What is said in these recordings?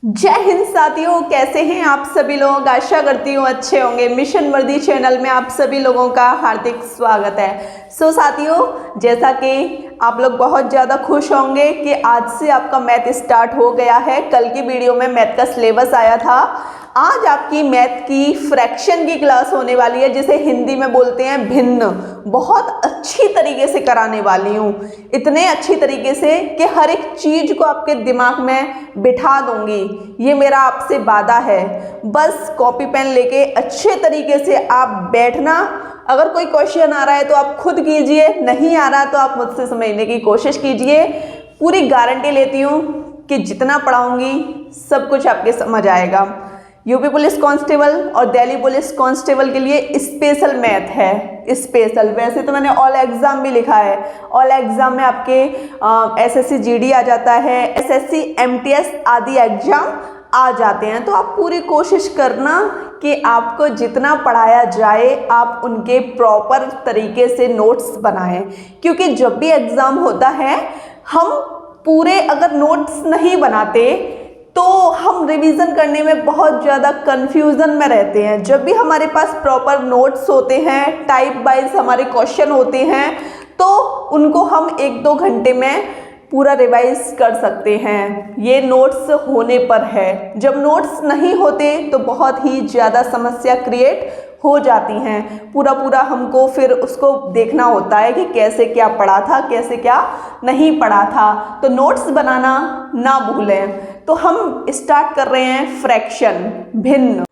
जय हिंद साथियों, कैसे हैं आप सभी लोग। आशा करती हूँ अच्छे होंगे। मिशन वर्दी चैनल में आप सभी लोगों का हार्दिक स्वागत है। साथियों, जैसा कि आप लोग बहुत ज़्यादा खुश होंगे कि आज से आपका मैथ स्टार्ट हो गया है। कल की वीडियो में मैथ का सिलेबस आया था। आज आपकी मैथ की फ्रैक्शन की क्लास होने वाली है, जिसे हिंदी में बोलते हैं भिन्न। बहुत अच्छी तरीके से कराने वाली हूँ, इतने अच्छी तरीके से कि हर एक चीज़ को आपके दिमाग में बिठा दूंगी। ये मेरा आपसे वादा है। बस कॉपी पेन लेके अच्छे तरीके से आप बैठना। अगर कोई क्वेश्चन आ रहा है तो आप खुद कीजिए, नहीं आ रहा तो आप मुझसे समझने की कोशिश कीजिए। पूरी गारंटी लेती हूँ कि जितना पढ़ाऊंगी सब कुछ आपके समझ आएगा। यूपी पुलिस कांस्टेबल और दिल्ली पुलिस कांस्टेबल के लिए स्पेशल मैथ है। स्पेशल, वैसे तो मैंने ऑल एग्जाम भी लिखा है। ऑल एग्जाम में आपके एसएससी जीडी आ जाता है, एसएससी एमटीएस आदि एग्जाम आ जाते हैं। तो आप पूरी कोशिश करना कि आपको जितना पढ़ाया जाए आप उनके प्रॉपर तरीके से नोट्स बनाएं, क्योंकि जब भी एग्ज़ाम होता है हम पूरे अगर नोट्स नहीं बनाते तो हम रिवीजन करने में बहुत ज़्यादा कंफ्यूजन में रहते हैं। जब भी हमारे पास प्रॉपर नोट्स होते हैं, टाइप वाइज हमारे क्वेश्चन होते हैं, तो उनको हम 1-2 घंटे में पूरा रिवाइज कर सकते हैं। ये नोट्स होने पर है। जब नोट्स नहीं होते तो बहुत ही ज़्यादा समस्या क्रिएट हो जाती हैं। पूरा हमको फिर उसको देखना होता है कि कैसे क्या पढ़ा था, कैसे क्या नहीं पढ़ा था। तो नोट्स बनाना ना भूलें। तो हम स्टार्ट कर रहे हैं फ्रैक्शन, भिन्न।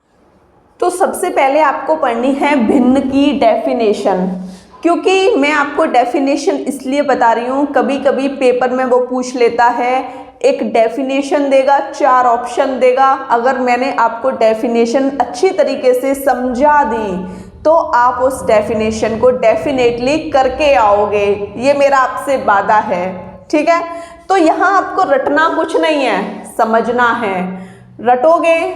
तो सबसे पहले आपको पढ़नी है भिन्न की डेफिनेशन। क्योंकि मैं आपको डेफिनेशन इसलिए बता रही हूँ, कभी कभी पेपर में वो पूछ लेता है, एक डेफिनेशन देगा, 4 ऑप्शन देगा। अगर मैंने आपको डेफिनेशन अच्छी तरीके से समझा दी तो आप उस डेफिनेशन को डेफिनेटली करके आओगे। ये मेरा आपसे वादा है, ठीक है। तो यहाँ आपको रटना कुछ नहीं है, समझना है। रटोगे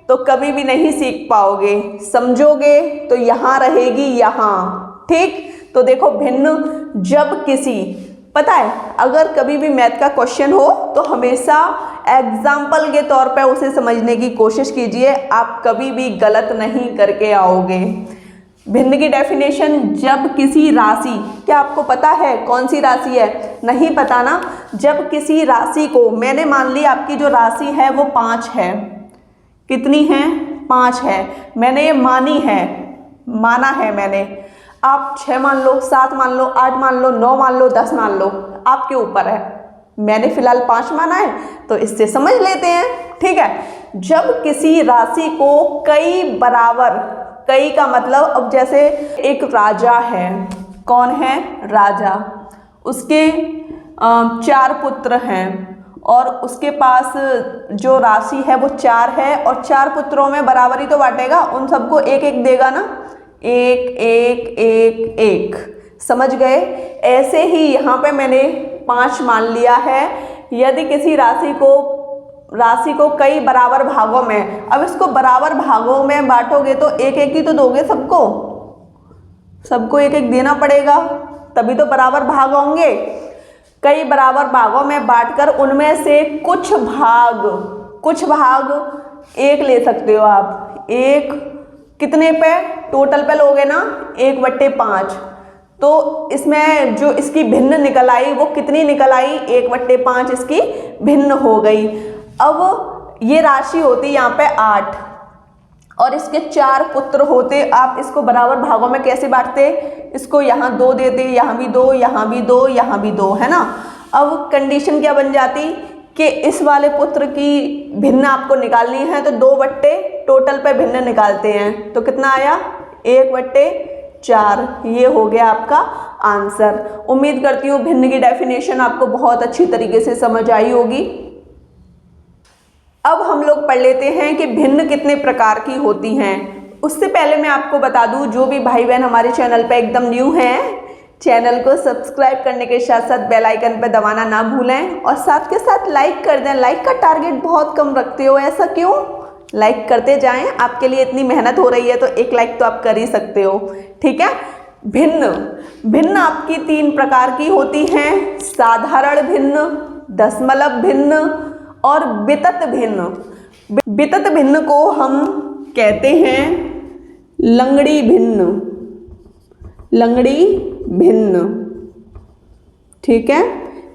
तो कभी भी नहीं सीख पाओगे, समझोगे तो यहाँ रहेगी, यहाँ, ठीक। तो देखो, भिन्न जब किसी, पता है, अगर कभी भी मैथ का क्वेश्चन हो तो हमेशा एग्जाम्पल के तौर पे उसे समझने की कोशिश कीजिए। आप कभी भी गलत नहीं करके आओगे। भिन्न की डेफिनेशन, जब किसी राशि, क्या आपको पता है कौन सी राशि है? नहीं पता ना। जब किसी राशि को, मैंने मान ली आपकी जो राशि है वो 5 है। कितनी है? 5 है। मैंने ये मानी है, माना है मैंने। आप 6 मान लो, 7 मान लो, 8 मान लो, 9 मान लो, 10 मान लो, आपके ऊपर है। मैंने फिलहाल 5 माना है तो इससे समझ लेते हैं, ठीक है। जब किसी राशि को कई बराबर, कई का मतलब, अब जैसे एक राजा है, कौन है? राजा। उसके 4 पुत्र हैं और उसके पास जो राशि है वो 4 है, और 4 पुत्रों में बराबरी तो बांटेगा, उन सबको 1-1 देगा ना, 1-1-1-1, समझ गए। ऐसे ही यहाँ पे मैंने 5 मान लिया है। यदि किसी राशि को कई बराबर भागों में, अब इसको बराबर भागों में बांटोगे तो 1-1 ही तो दोगे सबको 1-1 देना पड़ेगा, तभी तो बराबर भाग होंगे। कई बराबर भागों में बांटकर उनमें से कुछ भाग 1 ले सकते हो आप। 1 कितने पे? टोटल पे लोगे ना, 1/5। तो इसमें जो इसकी भिन्न निकल आई वो कितनी निकल आई? 1/5 इसकी भिन्न हो गई। अब ये राशि होती यहाँ पे 8 और इसके 4 पुत्र होते। आप इसको बराबर भागों में कैसे बांटते? इसको यहाँ 2 देते, यहाँ भी 2, यहाँ भी 2, यहाँ भी 2, है ना। अब कंडीशन क्या बन जाती कि इस वाले पुत्र की भिन्न आपको निकालनी है तो 2 बट्टे टोटल पे भिन्न निकालते हैं, तो कितना आया? 1/4। ये हो गया आपका आंसर। उम्मीद करती हूँ भिन्न की डेफिनेशन आपको बहुत अच्छी तरीके से समझ आई होगी। अब हम लोग पढ़ लेते हैं कि भिन्न कितने प्रकार की होती हैं। उससे पहले मैं आपको बता दूं, जो भी भाई बहन हमारे चैनल पे एकदम न्यू हैं, चैनल को सब्सक्राइब करने के साथ साथ बेल आइकन पे दबाना ना भूलें, और साथ के साथ लाइक कर दें। लाइक का टारगेट बहुत कम रखते हो, ऐसा क्यों? लाइक करते जाएं, आपके लिए इतनी मेहनत हो रही है तो 1 लाइक तो आप कर ही सकते हो, ठीक है। भिन्न आपकी 3 प्रकार की होती हैं, साधारण भिन्न, दशमलव भिन्न और वितत भिन्न। वितत भिन्न को हम कहते हैं लंगड़ी भिन्न, लंगड़ी भिन्न, ठीक है।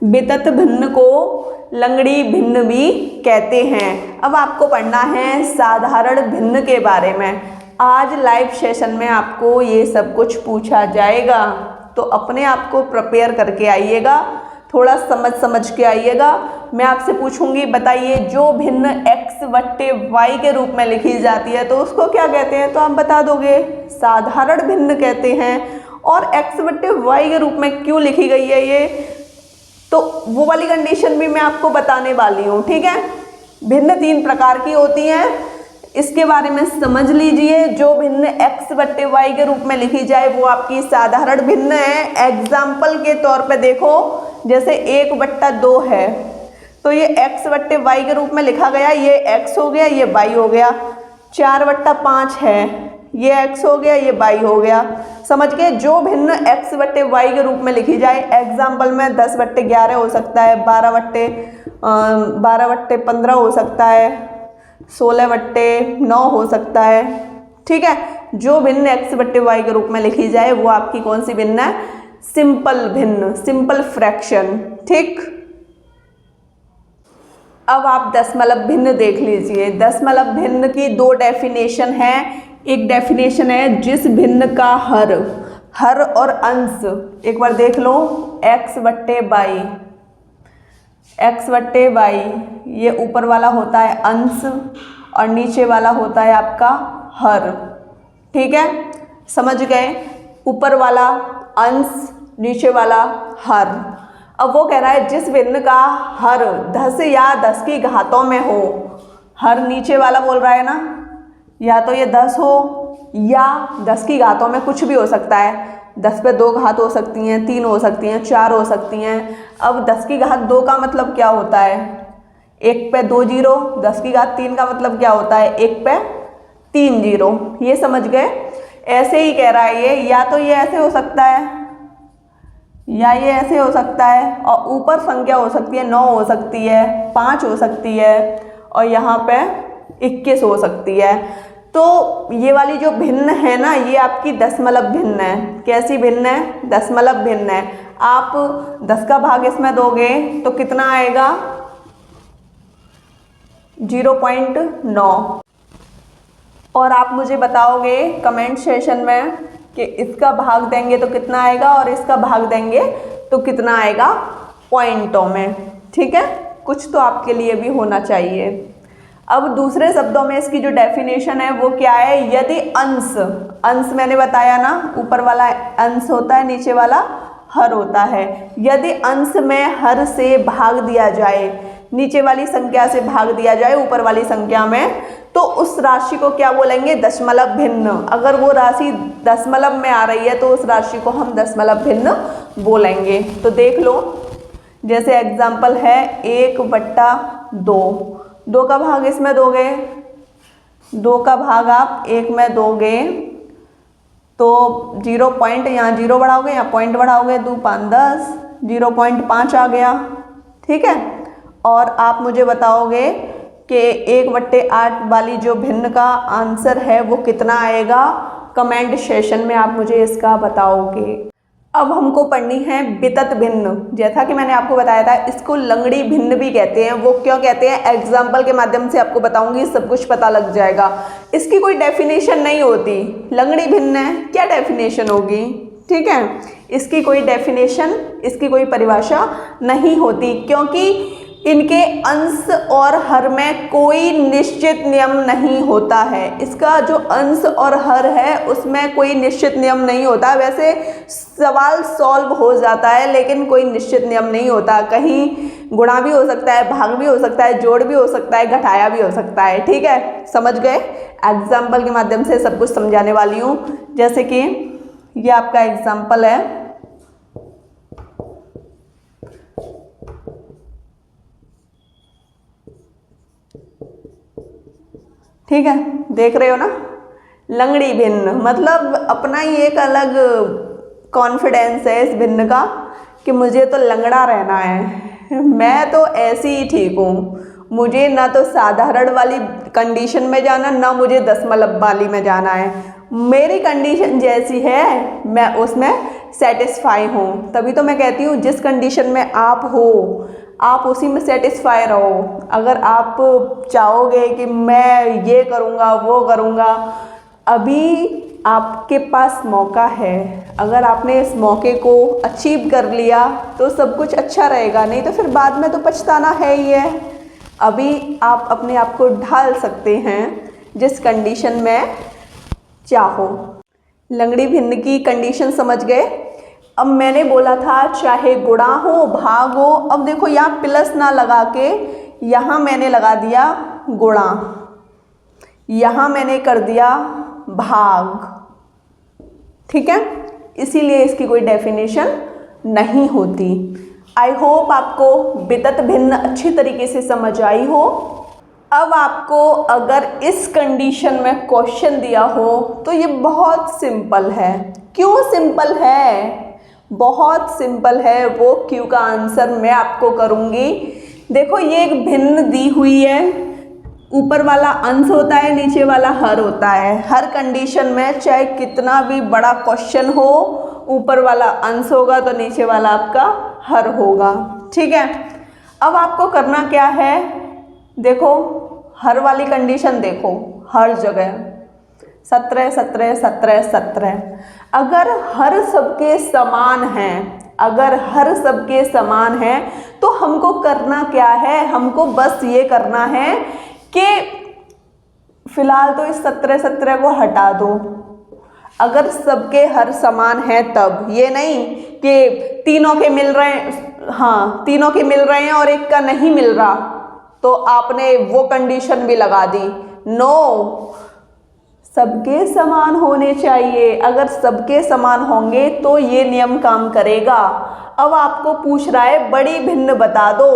वितत भिन्न को लंगड़ी भिन्न भी कहते हैं। अब आपको पढ़ना है साधारण भिन्न के बारे में। आज लाइव सेशन में आपको ये सब कुछ पूछा जाएगा, तो अपने आप को प्रिपेयर करके आइएगा, थोड़ा समझ के आइएगा। मैं आपसे पूछूंगी, बताइए जो भिन्न x बट्टे y के रूप में लिखी जाती है तो उसको क्या कहते हैं, तो आप बता दोगे साधारण भिन्न कहते हैं। और x बट्टे y के रूप में क्यों लिखी गई है ये, तो वो वाली कंडीशन भी मैं आपको बताने वाली हूँ, ठीक है। भिन्न 3 प्रकार की होती हैं, इसके बारे में समझ लीजिए। जो भिन्न x बट्टे y के रूप में लिखी जाए वो आपकी साधारण भिन्न है। एग्जाम्पल के तौर पे देखो, जैसे 1/2 है तो ये x बट्टे y के रूप में लिखा गया, ये x हो गया, ये y हो गया। 4/5 है, ये x हो गया, ये y हो गया। समझ गए। जो भिन्न x बट्टे y के रूप में लिखी जाए, एग्जाम्पल में 10/11 हो सकता है, 12/15 हो सकता है, 16/9 हो सकता है, ठीक है। जो भिन्न x बट्टे y के रूप में लिखी जाए वो आपकी कौन सी भिन्न है, सिंपल भिन्न, सिंपल फ्रैक्शन, ठीक। अब आप दशमलव भिन्न देख लीजिए। दशमलव भिन्न की 2 डेफिनेशन है। एक डेफिनेशन है जिस भिन्न का हर और अंश, एक बार देख लो, x बट्टे y, ये ऊपर वाला होता है अंश और नीचे वाला होता है आपका हर, ठीक है। समझ गए, ऊपर वाला अंश, नीचे वाला हर। अब वो कह रहा है जिस भिन्न का हर 10 या 10 की घातों में हो, हर नीचे वाला बोल रहा है ना, या तो ये 10 हो या 10 की घातों में कुछ भी हो सकता है। 10 पे 2 घात हो सकती हैं, 3 हो सकती हैं, 4 हो सकती हैं। अब 10 की घात 2 का मतलब क्या होता है, 1 पे 2 जीरो। 10 की घात 3 का मतलब क्या होता है, 1 पे 3 जीरो। ये समझ गए। ऐसे ही कह रहा है ये, या तो ये ऐसे हो सकता है या ये ऐसे हो सकता है, और ऊपर संख्या हो सकती है 9 हो सकती है, 5 हो सकती है, और यहाँ पे 21 हो सकती है। तो ये वाली जो भिन्न है ना, ये आपकी दशमलव भिन्न है। कैसी भिन्न है, दशमलव भिन्न है। आप 10 का भाग इसमें दोगे तो कितना आएगा, 0.9। और आप मुझे बताओगे कमेंट सेशन में कि इसका भाग देंगे तो कितना आएगा और इसका भाग देंगे तो कितना आएगा पॉइंटों में, ठीक है। कुछ तो आपके लिए भी होना चाहिए। अब दूसरे शब्दों में इसकी जो डेफिनेशन है वो क्या है, यदि अंश मैंने बताया ना, ऊपर वाला अंश होता है, नीचे वाला हर होता है। यदि अंश में हर से भाग दिया जाए, नीचे वाली संख्या से भाग दिया जाए ऊपर वाली संख्या में, तो उस राशि को क्या बोलेंगे, दशमलव भिन्न। अगर वो राशि दशमलव में आ रही है तो उस राशि को हम दशमलव भिन्न बोलेंगे। तो देख लो, जैसे एग्जाम्पल है 1/2, 2 का भाग इसमें दोगे, 2 का भाग आप 1 में दोगे तो 0 पॉइंट, यहाँ 0 बढ़ाओगे, यहाँ पॉइंट बढ़ाओगे, 2 5 10, 0.5 आ गया, ठीक है। और आप मुझे बताओगे कि 1/8 वाली जो भिन्न का आंसर है वो कितना आएगा, कमेंट सेशन में आप मुझे इसका बताओगे। अब हमको पढ़नी है वितत भिन्न। जैसा कि मैंने आपको बताया था, इसको लंगड़ी भिन्न भी कहते हैं। वो क्यों कहते हैं, एग्जाम्पल के माध्यम से आपको बताऊंगी, सब कुछ पता लग जाएगा। इसकी कोई डेफिनेशन नहीं होती, लंगड़ी भिन्न है, क्या डेफिनेशन होगी, ठीक है। इसकी कोई डेफिनेशन, इसकी कोई परिभाषा नहीं होती, क्योंकि इनके अंश और हर में कोई निश्चित नियम नहीं होता है। इसका जो अंश और हर है उसमें कोई निश्चित नियम नहीं होता। वैसे सवाल सॉल्व हो जाता है लेकिन कोई निश्चित नियम नहीं होता। कहीं गुणा भी हो सकता है, भाग भी हो सकता है, जोड़ भी हो सकता है, घटाया भी हो सकता है, ठीक है। समझ गए। एग्जाम्पल के माध्यम से सब कुछ समझाने वाली हूँ। जैसे कि ये आपका एग्जाम्पल है, ठीक है, देख रहे हो ना, लंगड़ी भिन्न। मतलब अपना ही एक अलग कॉन्फिडेंस है इस भिन्न का कि मुझे तो लंगड़ा रहना है, मैं तो ऐसी ही ठीक हूँ, मुझे ना तो साधारण वाली कंडीशन में जाना, ना मुझे दशमलव वाली में जाना है। मेरी कंडीशन जैसी है मैं उसमें सेटिस्फाई हूँ। तभी तो मैं कहती हूँ जिस कंडीशन में आप हो आप उसी में सेटिस्फाई रहो। अगर आप चाहोगे कि मैं ये करूँगा वो करूँगा, अभी आपके पास मौका है। अगर आपने इस मौके को अचीव कर लिया तो सब कुछ अच्छा रहेगा, नहीं तो फिर बाद में तो पछताना है ही है। अभी आप अपने आप को ढाल सकते हैं जिस कंडीशन में चाहो। लंगड़ी भिन्न की कंडीशन समझ गए। अब मैंने बोला था चाहे गुणा हो भाग हो, अब देखो यहाँ प्लस ना लगा के यहाँ मैंने लगा दिया गुणा, यहाँ मैंने कर दिया भाग, ठीक है। इसीलिए इसकी कोई डेफिनेशन नहीं होती। आई होप आपको वितत भिन्न अच्छी तरीके से समझ आई हो। अब आपको अगर इस कंडीशन में क्वेश्चन दिया हो तो ये बहुत सिंपल है। क्यों सिंपल है? बहुत सिंपल है। वो क्यों का आंसर मैं आपको करूँगी। देखो ये एक भिन्न दी हुई है, ऊपर वाला अंश होता है, नीचे वाला हर होता है। हर कंडीशन में चाहे कितना भी बड़ा क्वेश्चन हो, ऊपर वाला अंश होगा तो नीचे वाला आपका हर होगा, ठीक है। अब आपको करना क्या है, देखो हर वाली कंडीशन देखो, हर जगह 17 17 17 17। अगर हर सबके समान है, अगर हर सबके समान है तो हमको करना क्या है, हमको बस ये करना है कि फिलहाल तो इस 17 17 को हटा दो। अगर सबके हर समान है तब, ये नहीं कि तीनों के मिल रहे हैं, हाँ तीनों के मिल रहे हैं और एक का नहीं मिल रहा तो आपने वो कंडीशन भी लगा दी। नो, सबके समान होने चाहिए। अगर सबके समान होंगे तो ये नियम काम करेगा। अब आपको पूछ रहा है बड़ी भिन्न बता दो,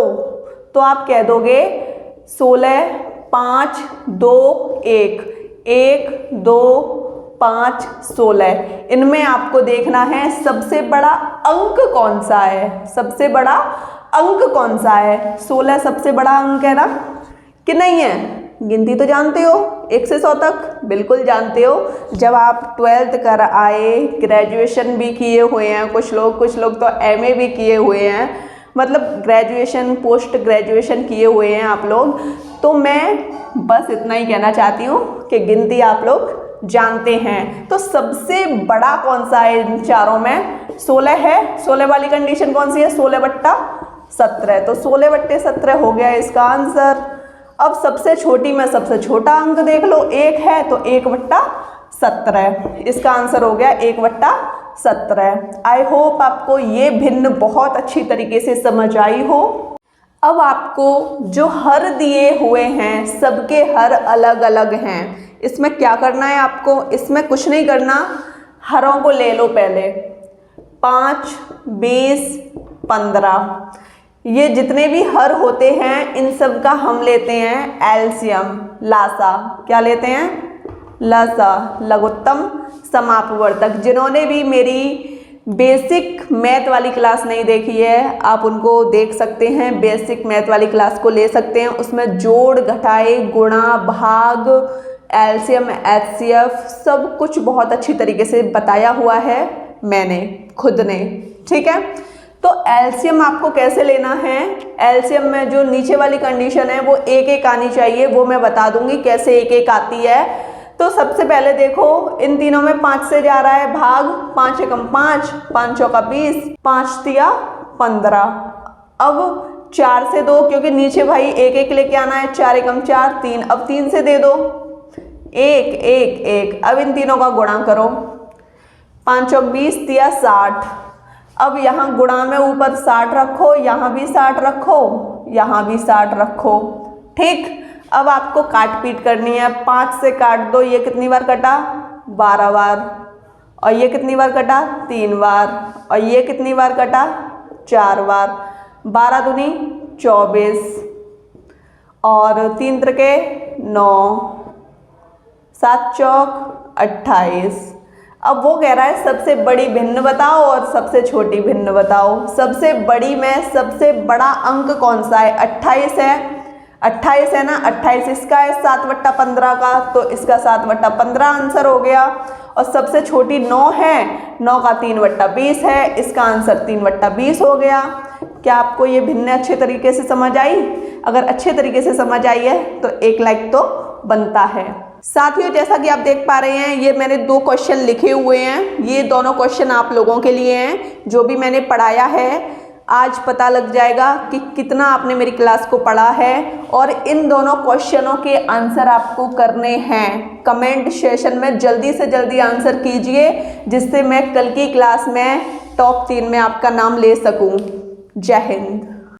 तो आप कह दोगे 16 5 2 1 1 2 5 16। इनमें आपको देखना है सबसे बड़ा अंक कौन सा है, सबसे बड़ा अंक कौन सा है। 16 सबसे बड़ा अंक है ना कि नहीं है? गिनती तो जानते हो 1 से 100 तक, बिल्कुल जानते हो। जब आप 12th कर आए, ग्रेजुएशन भी किए हुए हैं कुछ लोग तो MA भी किए हुए हैं, मतलब ग्रेजुएशन पोस्ट ग्रेजुएशन किए हुए हैं आप लोग। तो मैं बस इतना ही कहना चाहती हूँ कि गिनती आप लोग जानते हैं। तो सबसे बड़ा कौन सा है इन चारों में? 16 है। 16 वाली कंडीशन कौन सी है? 16 बट्टा 17। तो 16 बट्टे 17 हो गया इसका आंसर। अब सबसे छोटी में सबसे छोटा अंक देख लो, 1 है तो 1 बट्टा 17। इसका आंसर हो गया 1 बट्टा 17। आई होप आपको ये भिन्न बहुत अच्छी तरीके से समझ आई हो। अब आपको जो हर दिए हुए हैं सबके हर अलग अलग हैं, इसमें क्या करना है आपको? इसमें कुछ नहीं करना, हरों को ले लो पहले। 5 20 15, ये जितने भी हर होते हैं इन सब का हम लेते हैं एलसीएम, लासा। क्या लेते हैं? लासा, लघुत्तम समापवर्तक। जिन्होंने भी मेरी बेसिक मैथ वाली क्लास नहीं देखी है आप उनको देख सकते हैं, बेसिक मैथ वाली क्लास को ले सकते हैं। उसमें जोड़ घटाए गुणा भाग एलसीएम एचसीएफ सब कुछ बहुत अच्छी तरीके से बताया हुआ है मैंने खुद ने, ठीक है। तो एलसीएम आपको कैसे लेना है, एलसीएम में जो नीचे वाली कंडीशन है वो 1 1 आनी चाहिए, वो मैं बता दूंगी कैसे 1 1 आती है। तो सबसे पहले देखो इन तीनों में 5 से जा रहा है भाग, 5 एकम 5, 5 चौका 20, 5 तिया 15। अब 4 से 2, क्योंकि नीचे भाई 1 1 लेके आना है, 4 एकम 4 3, अब 3 से दे दो 1 1 1। अब इन तीनों का गुणा करो, 5 चौक 20 तिया 60। अब यहाँ गुणा में ऊपर 60 रखो, यहाँ भी 60 रखो, यहाँ भी 60 रखो, ठीक। अब आपको काट पीट करनी है, 5 से काट दो, ये कितनी बार कटा? 12 बार। और ये कितनी बार कटा? 3 बार। और ये कितनी बार कटा? 4 बार। 12 दूनी 24 और 3 त्रिके 9, 7 चौक 28। अब वो कह रहा है सबसे बड़ी भिन्न बताओ और सबसे छोटी भिन्न बताओ। सबसे बड़ी में सबसे बड़ा अंक कौन सा है? 28 है। 28 है ना, 28 इसका है 7/15 का, तो इसका 7/15 आंसर हो गया। और सबसे छोटी 9 है, 9 का 3/20 है, इसका आंसर 3/20 हो गया। क्या आपको ये भिन्न अच्छे तरीके से समझ आई? अगर अच्छे तरीके से समझ आई है तो एक लाइक तो बनता है। साथियों, जैसा कि आप देख पा रहे हैं, ये मैंने 2 क्वेश्चन लिखे हुए हैं। ये दोनों क्वेश्चन आप लोगों के लिए हैं। जो भी मैंने पढ़ाया है, आज पता लग जाएगा कि कितना आपने मेरी क्लास को पढ़ा है। और इन दोनों क्वेश्चनों के आंसर आपको करने हैं। कमेंट सेशन में जल्दी से जल्दी आंसर कीजिए, जिससे मैं कल की क्लास में टॉप 3 में आपका नाम ले सकूं। जय हिंद।